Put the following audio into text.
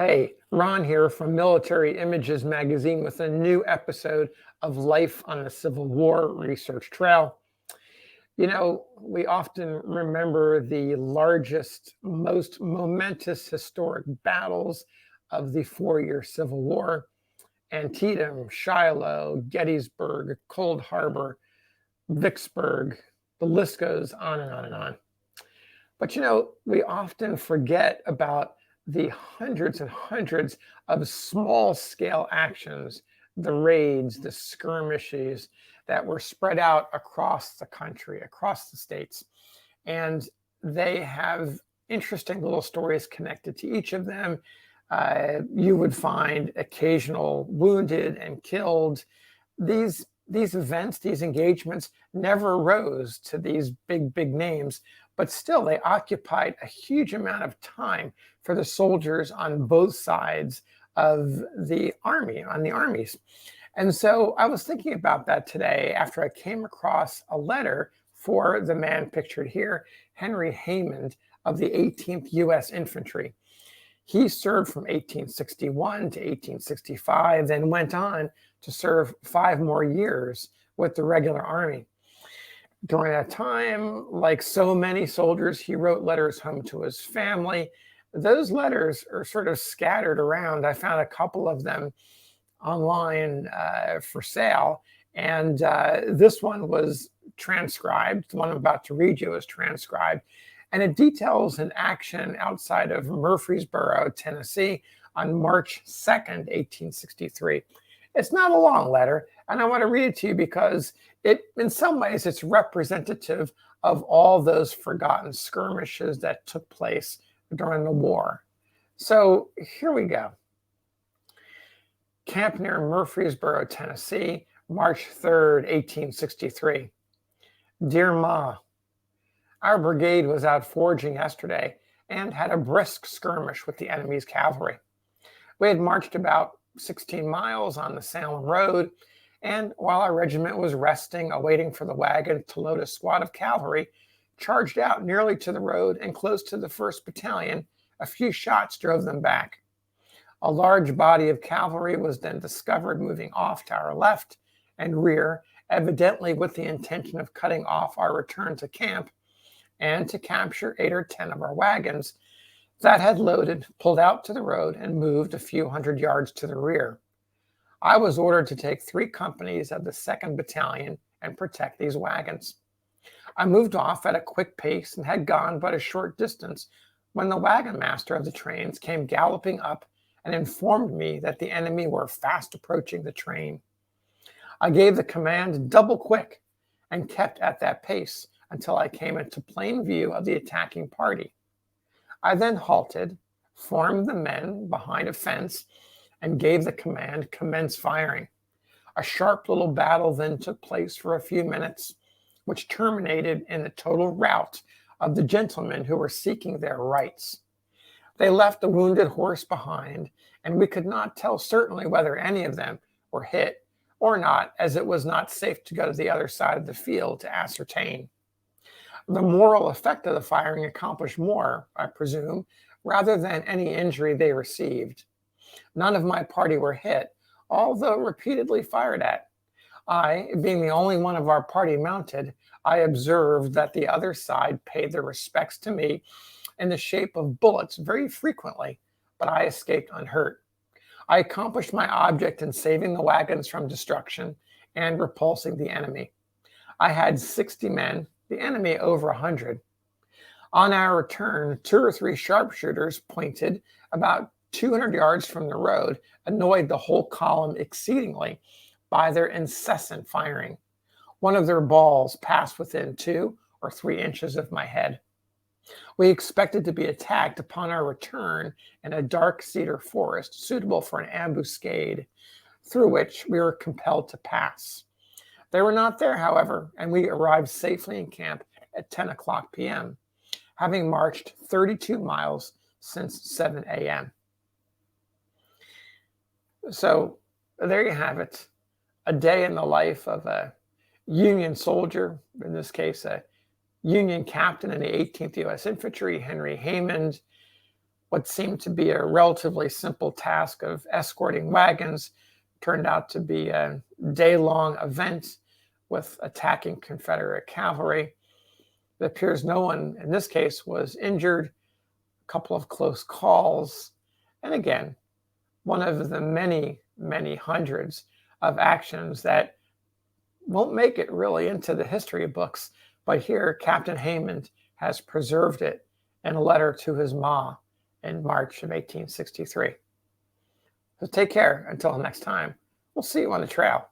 Hey, Ron here from Military Images Magazine with a new episode of Life on the Civil War Research Trail. You know, we often remember the largest, most momentous historic battles of the 4-year Civil War: Antietam, Shiloh, Gettysburg, Cold Harbor, Vicksburg. The list goes on and on and on. But we often forget about the hundreds and hundreds of small scale actions, the raids, the skirmishes that were spread out across the country, across the states. And they have interesting little stories connected to each of them. You would find occasional wounded and killed. These events, these engagements never rose to these big names, but still they occupied a huge amount of time for the soldiers on both sides of the army, on the armies. And so I was thinking about that today after I came across a letter for the man pictured here, Henry Haymond of the 18th U.S. Infantry. He served from 1861 to 1865, then went on to serve 5 more years with the regular army. During that time, like so many soldiers, he wrote letters home to his family. Those letters are sort of scattered around. I found a couple of them online for sale, and this one was transcribed. The one I'm about to read you is transcribed, and it details an action outside of Murfreesboro, Tennessee, on March 2nd, 1863. It's not a long letter, and I want to read it to you because in some ways, it's representative of all those forgotten skirmishes that took place during the war. So here we go. Camp near Murfreesboro, Tennessee, March 3rd, 1863. Dear Ma, our brigade was out foraging yesterday and had a brisk skirmish with the enemy's cavalry. We had marched about 16 miles on the Salem Road, and while our regiment was resting, awaiting for the wagon to load a squad of cavalry, charged out nearly to the road and close to the 1st Battalion. A few shots drove them back. A large body of cavalry was then discovered moving off to our left and rear, evidently with the intention of cutting off our return to camp and to capture 8 or 10 of our wagons that had loaded, pulled out to the road, and moved a few hundred yards to the rear. I was ordered to take 3 companies of the 2nd Battalion and protect these wagons. I moved off at a quick pace and had gone but a short distance when the wagon master of the trains came galloping up and informed me that the enemy were fast approaching the train. I gave the command double quick and kept at that pace until I came into plain view of the attacking party. I then halted, formed the men behind a fence, and gave the command, commence firing. A sharp little battle then took place for a few minutes, which terminated in the total rout of the gentlemen who were seeking their rights. They left a wounded horse behind, and we could not tell certainly whether any of them were hit or not, as it was not safe to go to the other side of the field to ascertain. The moral effect of the firing accomplished more, I presume, rather than any injury they received. None of my party were hit, although repeatedly fired at. I, being the only one of our party mounted, I observed that the other side paid their respects to me in the shape of bullets very frequently, but I escaped unhurt. I accomplished my object in saving the wagons from destruction and repulsing the enemy. I had 60 men, the enemy over 100. On our return, 2 or 3 sharpshooters pointed about 200 yards from the road, annoyed the whole column exceedingly by their incessant firing. One of their balls passed within 2 or 3 inches of my head. We expected to be attacked upon our return in a dark cedar forest suitable for an ambuscade, through which we were compelled to pass. They were not there, however, and we arrived safely in camp at 10 o'clock p.m., having marched 32 miles since 7 a.m. So there you have it, a day in the life of a Union soldier, in this case, a Union captain in the 18th U.S. Infantry, Henry Haymond, What seemed to be a relatively simple task of escorting wagons turned out to be a day-long event with attacking Confederate cavalry. It appears no one in this case was injured, a couple of close calls, and again, one of the many, many hundreds of actions that won't make it really into the history books, but here Captain Haymond has preserved it in a letter to his ma in March of 1863. So take care until next time. We'll see you on the trail.